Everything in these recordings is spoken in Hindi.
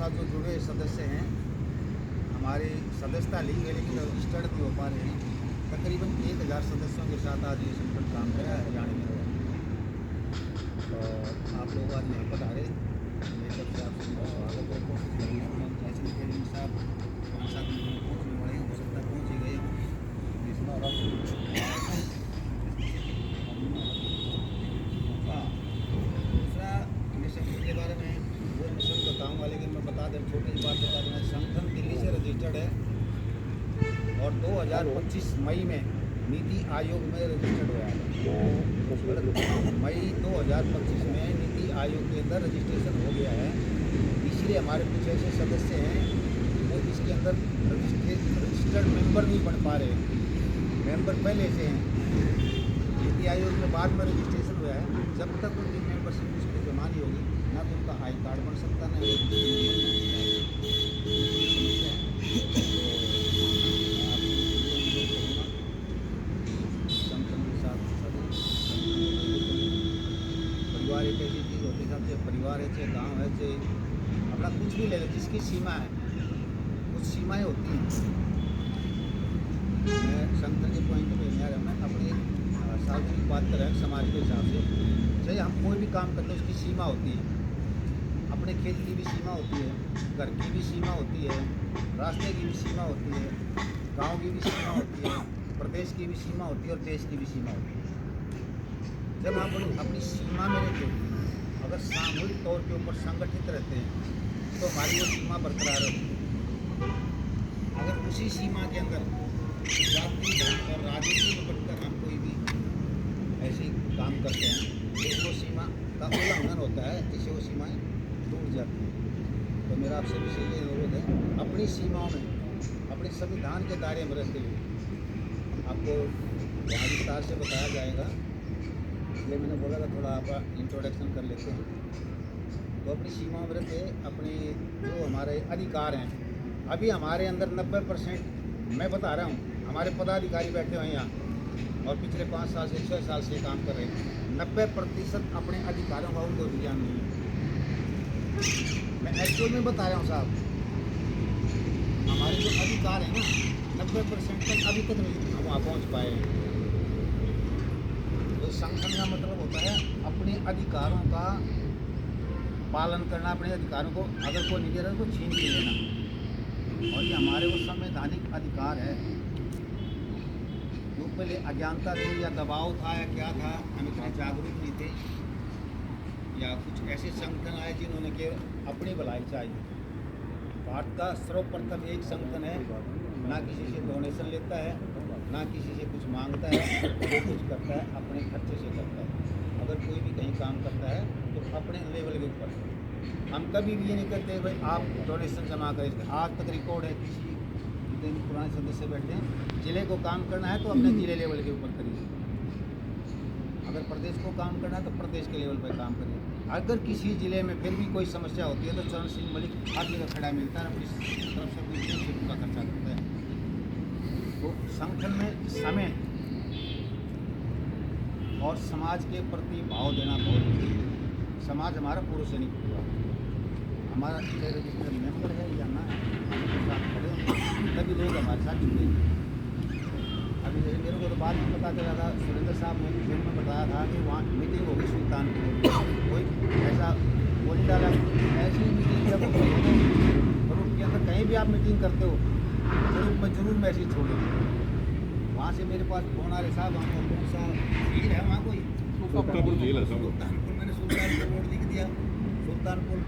साथ जो जुड़े सदस्य हैं, हमारी सदस्यता ली है लेकिन रजिस्टर्ड नहीं हो पा रहे हैं। तकरीबन 1000 सदस्यों के साथ आज ये संगठन काम कर रहा है हरियाणा में। और आप लोग आज यहाँ पर आ रहे, मेरी तरफ से आप सभी का स्वागत है। कोशिश करेंगे ऐसे ट्रेनिंग साहब 5-7 मिनट में पहुँचने वाले हैं, हो सकता है पहुँच ही गए हों। दूसरा मिशन के बारे में वो मिशन बताऊँगा, लेकिन मैं बता दें, छोटी सी बात बता देना, संगठन दिल्ली से रजिस्टर्ड है और 2025 मई में नीति आयोग में रजिस्टर्ड हुआ है। मई 2025 में नीति आयोग के अंदर रजिस्ट्रेशन हो गया है, इसलिए हमारे कुछ ऐसे सदस्य हैं वो इसके अंदर रजिस्टर्ड मेंबर नहीं बन पा रहे। मेंबर पहले से हैं, नीति आयोग में बाद में रजिस्ट्रेशन हुआ है। जब तक उनकी मेंबरशिप उस पर जमा नहीं होगी, ना तो उनका आई कार्ड बन सकता, ना परिवार एक ऐसी चीज़ होती है, चाहे परिवार है, चाहे गाँव है, चाहे अपना कुछ भी ले लें, जिसकी सीमा है, कुछ सीमाएँ होती हैं। मैं संगठन के पॉइंट में नहीं आ रहा, मैं अपनी सार्वजनिक बात कर रहा हूँ समाज के हिसाब से। चाहे हम कोई भी काम करते हैं उसकी सीमा होती है, अपने खेत की भी सीमा होती है, घर की भी सीमा होती है, रास्ते की भी सीमा होती है, गांव की भी सीमा होती है, प्रदेश की भी सीमा होती है और देश की भी सीमा होती है। जब हम अपनी सीमा में रहते हैं, अगर सामूहिक तौर के ऊपर संगठित रहते हैं तो हमारी वो सीमा बरकरार रहती है। अगर उसी सीमा के अंदर जाति और राजनीति में बढ़कर हम कोई भी ऐसे काम करते हैं तो वो सीमा का उल्लंघन होता है, जिससे वो सीमाएँ टूट जाती हैं। तो मेरा आपसे विशेष ये अनुरोध है, अपनी सीमाओं में अपने संविधान के दायरे में रहते हुए, आपको यहाँ विस्तार से बताया जाएगा, इसलिए मैंने बोला था थोड़ा आप इंट्रोडक्शन कर लेते हैं। तो अपनी सीमाओं में रहते अपने जो हमारे अधिकार हैं, अभी हमारे अंदर 90%, मैं बता रहा हूँ, हमारे पदाधिकारी बैठे हुए हैं यहाँ और पिछले 5 साल से 6 साल से काम कर रहे हैं, 90% अपने अधिकारों का उनको ज्ञान नहीं है। मैं एक्चुअल में बता रहा हूँ साहब, हमारे जो अधिकार हैं ना 90% तक अभी तक नहीं हम वहाँ पहुँच पाए हैं। तो संगठन का मतलब होता है अपने अधिकारों का पालन करना, अपने अधिकारों को अगर कोई नहीं दे रहा है तो छीन के लेना, और ये हमारे वो संवैधानिक अधिकार है। जो पहले अज्ञानता थी या दबाव था या क्या था, हम इतने जागरूक नहीं थे, या कुछ ऐसे संगठन आए जिन्होंने के अपनी भलाई चाहिए। भारत का सर्वप्रथम एक संगठन है, ना किसी से डोनेशन लेता है, ना किसी से कुछ मांगता है, वो कुछ करता है अपने खर्चे से करता है। अगर कोई भी कहीं काम करता है तो अपने लेवल के ऊपर। हम कभी भी ये नहीं करते भाई आप डोनेशन जमा करें। आज तक रिकॉर्ड है, किसी जितने भी पुराने सदस्य बैठे हैं, जिले को काम करना है तो अपने जिले लेवल के ऊपर करिए, अगर प्रदेश को काम करना है तो प्रदेश के लेवल पर काम करिए। अगर किसी ज़िले में फिर भी कोई समस्या होती है तो चरण सिंह मलिक हर जगह खड़ा मिलता है, अपनी तरफ से कोई का खर्चा करता है। तो संगठन में समय और समाज के प्रति भाव देना बहुत जरूरी है। समाज हमारा पुरुष नहीं पूरा, हमारा रजिस्टर्ड मेंबर है या ना, हमारे साथ खड़े होंगे तभी लोग हमारे साथ जुड़ेंगे। अभी जैसे मेरे को तो बाद में पता चला था, सुरेंद्र साहब ने भी फिल्म में बताया था कि वहाँ मीटिंग होगी सुल्तानपुर, कोई ऐसा बोल डाला, ऐसी मीटिंग जब होती है ग्रुप के अंदर कहीं भी आप मीटिंग करते हो ग्रुप में जरूर मैसेज छोड़ेंगे। वहाँ से मेरे पास फोन आ रहे, साहब हमको कौन सा जेल है वहाँ, कोई सुल्तानपुर जेल है, सुल्तानपुर, मैंने सुल्तानपुर रोड लिख दिया, सुल्तानपुर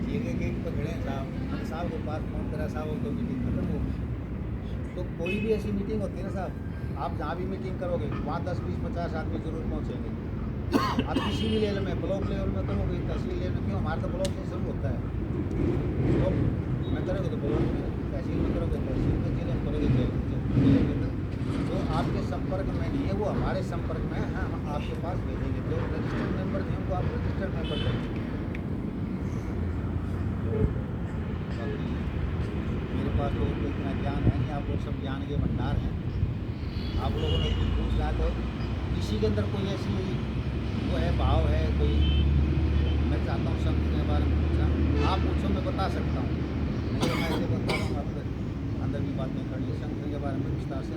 जेल के गेट पर खड़े हैं साहब। मैंने साहब को पास फोन करा, साहब तो मीटिंग खत्म हो। तो कोई भी ऐसी मीटिंग होती है ना साहब, आप जहाँ भी मीटिंग करोगे वहाँ 10, 20, 50 आदमी जरूर पहुँचेंगे। आप किसी भी लेवल में, ब्लॉक लेवल में करोगे, तहसील लेवल में, क्यों हमारा तो ब्लॉक से शुरू होता है, ब्लॉक में करोगे तो ब्लॉक में, तहसील में करोगे तहसील में, जिले में करोगे जिले में। जो आपके संपर्क में नहीं है वो हमारे संपर्क में है, हम आपके पास भेजेंगे। जो रजिस्टर्ड मेंबर थे उनको आप रजिस्टर्ड मेंबर करेंगे। मेरे पास लोगों को इतना ज्ञान है कि आप लोग सब ज्ञान के भंडार हैं। आप लोगों ने कुछ पूछ रहा तो किसी के अंदर कोई ऐसी वो है भाव है, कोई मैं चाहता हूँ संघ के बारे में पूछना। आप पूछो, मैं बता सकता हूँ, नहीं तो मैं ऐसे बता रहा हूँ, आपके अंदर भी बातें खड़ी है। संघ के बारे में विस्तार से